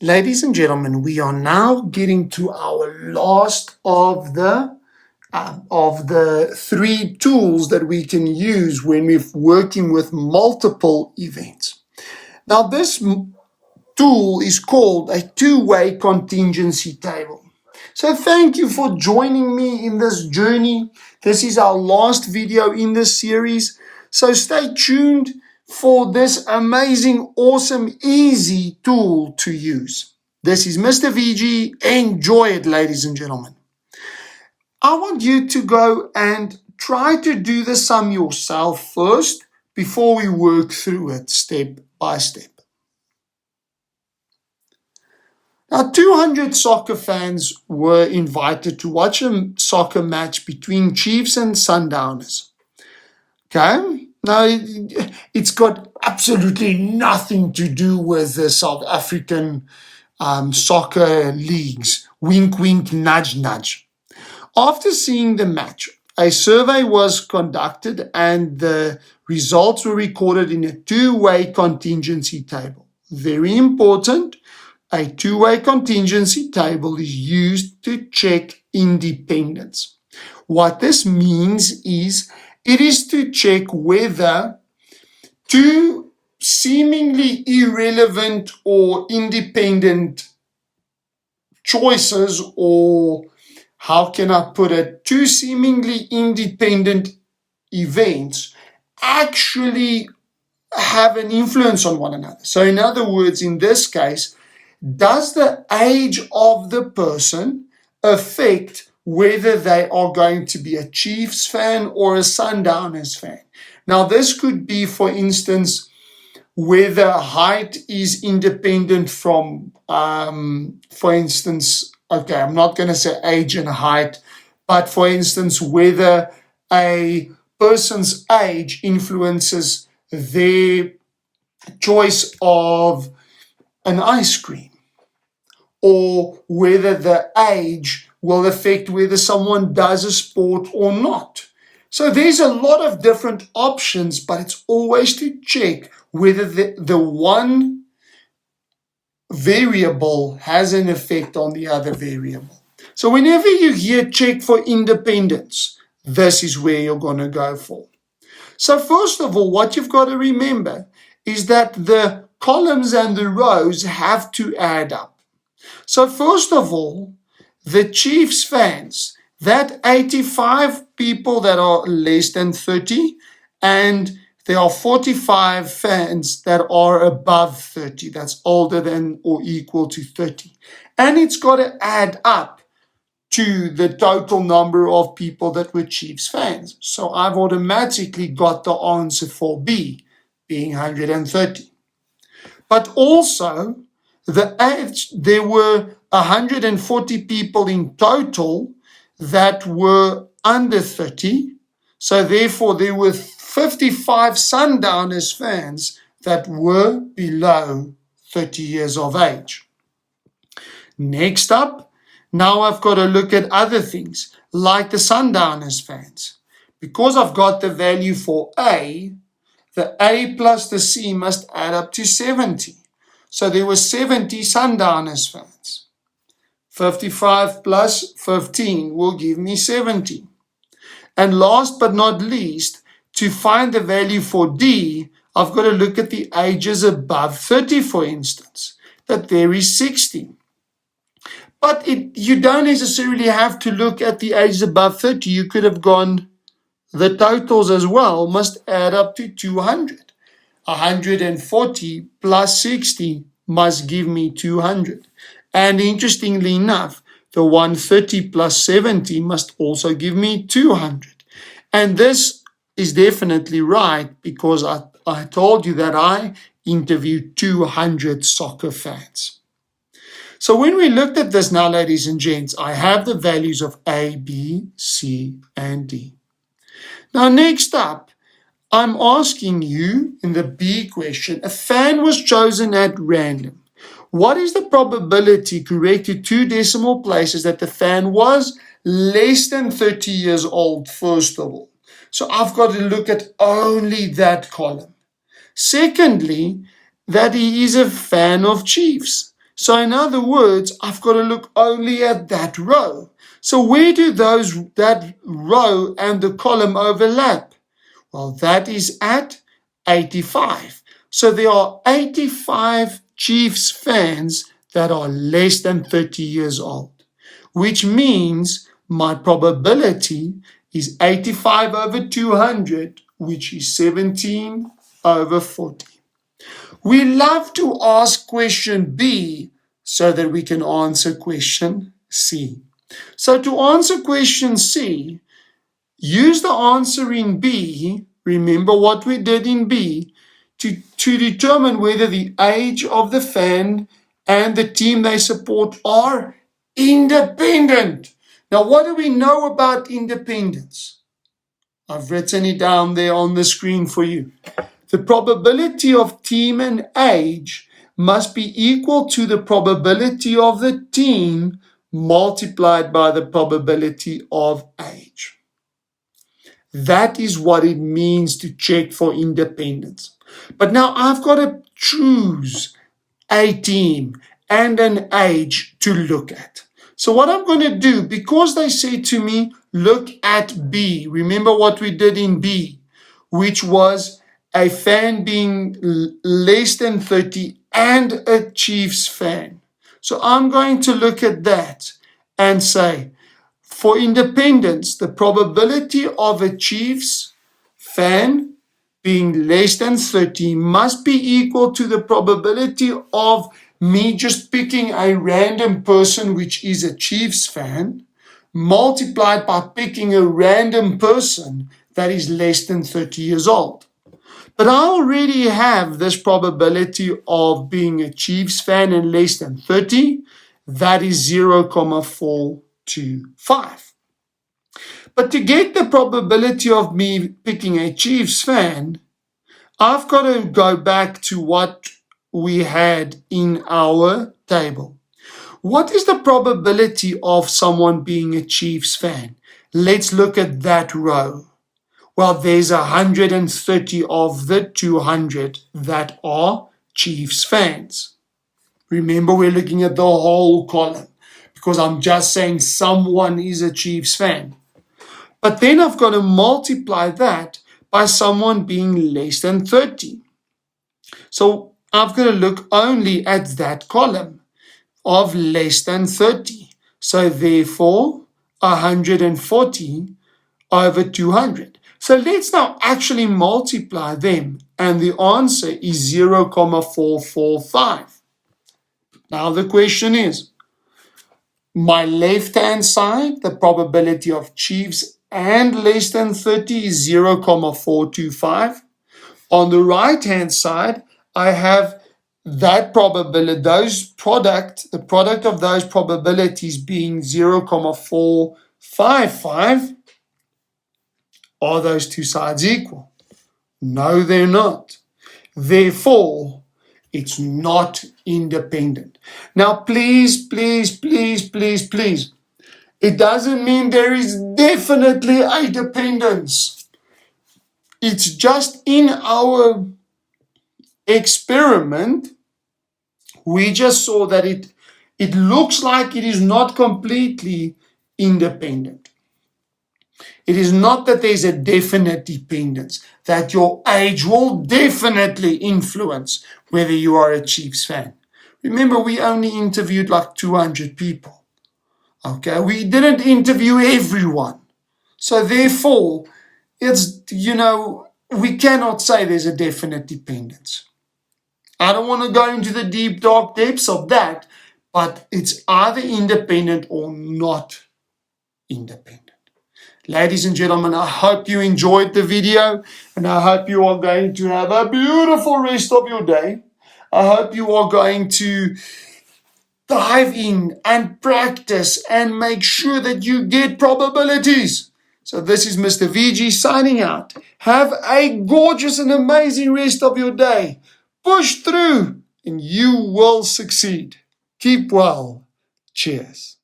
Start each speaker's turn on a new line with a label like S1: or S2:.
S1: Ladies and gentlemen, we are now getting to our last of the three tools that we can use when we're working with multiple events. Now, this tool is called a two-way contingency table. So thank you for joining me in this journey. This is our last video in this series. So stay tuned for this amazing, awesome, easy tool to use. This is Mr. VG. Enjoy it, ladies and gentlemen. I want you to go and try to do the sum yourself first before we work through it step by step. Now, 200 soccer fans were invited to watch a soccer match between Chiefs and Sundowners. Okay? Now, it's got absolutely nothing to do with the South African soccer leagues. Wink, wink, nudge, nudge. After seeing the match, a survey was conducted and the results were recorded in a two-way contingency table. Very important. A two-way contingency table is used to check independence. What this means is it is to check whether two seemingly irrelevant or independent choices, or how can I put it, two seemingly independent events actually have an influence on one another. So in other words, in this case, does the age of the person affect whether they are going to be a Chiefs fan or a Sundowners fan? Now, this could be, for instance, whether height is independent from, for instance, okay, I'm not going to say age and height, but for instance, whether a person's age influences their choice of an ice cream, or whether the age will affect whether someone does a sport or not. So there's a lot of different options, but it's always to check whether the one variable has an effect on the other variable. So whenever you hear check for independence, this is where you're going to go for. So first of all, what you've got to remember is that the columns and the rows have to add up. So first of all, the Chiefs fans, that 85 people that are less than 30, and there are 45 fans that are above 30, that's older than or equal to 30. And it's got to add up to the total number of people that were Chiefs fans. So I've automatically got the answer for B, being 130. But also, there were 140 people in total that were under 30. So therefore, there were 55 Sundowners fans that were below 30 years of age. Next up, now I've got to look at other things, like the Sundowners fans. Because I've got the value for A, the A plus the C must add up to 70. So there were 70 Sundowners fans. 55 plus 15 will give me 70. And last but not least, to find the value for D, I've got to look at the ages above 30, for instance. That there is 60. But you don't necessarily have to look at the ages above 30. You could have gone, the totals as well must add up to 200. 140 plus 60 must give me 200. And interestingly enough, the 130 plus 70 must also give me 200. And this is definitely right, because I told you that I interviewed 200 soccer fans. So when we looked at this now, ladies and gents, I have the values of A, B, C, and D. Now next up, I'm asking you in the B question, a fan was chosen at random. What is the probability, corrected 2 decimal places, that the fan was less than 30 years old, first of all? So I've got to look at only that column. Secondly, that he is a fan of Chiefs. So in other words, I've got to look only at that row. So where do that row and the column overlap? Well, that is at 85. So there are 85 Chiefs fans that are less than 30 years old, which means my probability is 85 over 200, which is 17 over 40. We love to ask question B so that we can answer question C. So to answer question C, use the answer in B, remember what we did in B, to determine whether the age of the fan and the team they support are independent. Now, what do we know about independence? I've written it down there on the screen for you. The probability of team and age must be equal to the probability of the team multiplied by the probability of age. That is what it means to check for independence. But now I've got to choose a team and an age to look at. So what I'm going to do, because they say to me, look at B. Remember what we did in B, which was a fan being less than 30 and a Chiefs fan. So I'm going to look at that and say, for independence, the probability of a Chiefs fan being less than 30 must be equal to the probability of me just picking a random person, which is a Chiefs fan, multiplied by picking a random person that is less than 30 years old. But I already have this probability of being a Chiefs fan and less than 30. That is 0.425. But to get the probability of me picking a Chiefs fan, I've got to go back to what we had in our table. What is the probability of someone being a Chiefs fan? Let's look at that row. Well, there's 130 of the 200 that are Chiefs fans. Remember, we're looking at the whole column because I'm just saying someone is a Chiefs fan. But then I've got to multiply that by someone being less than 30. So I've got to look only at that column of less than 30. So therefore, 140 over 200. So let's now actually multiply them, and the answer is 0.445. Now the question is, my left-hand side, the probability of Chiefs and less than 30 is 0.425. On the right-hand side, I have that probability, the product of those probabilities being 0.455. Are those two sides equal? No, they're not. Therefore, it's not independent. Now, please, it doesn't mean there is definitely a dependence. It's just in our experiment, we just saw that it looks like it is not completely independent. It is not that there's a definite dependence, that your age will definitely influence whether you are a Chiefs fan. Remember, we only interviewed like 200 people. Okay, we didn't interview everyone. So therefore, we cannot say there's a definite dependence. I don't want to go into the deep, dark depths of that, but it's either independent or not independent. Ladies and gentlemen, I hope you enjoyed the video, and I hope you are going to have a beautiful rest of your day. I hope you are going to dive in and practice and make sure that you get probabilities. So this is Mr. VG signing out. Have a gorgeous and amazing rest of your day. Push through and you will succeed. Keep well. Cheers.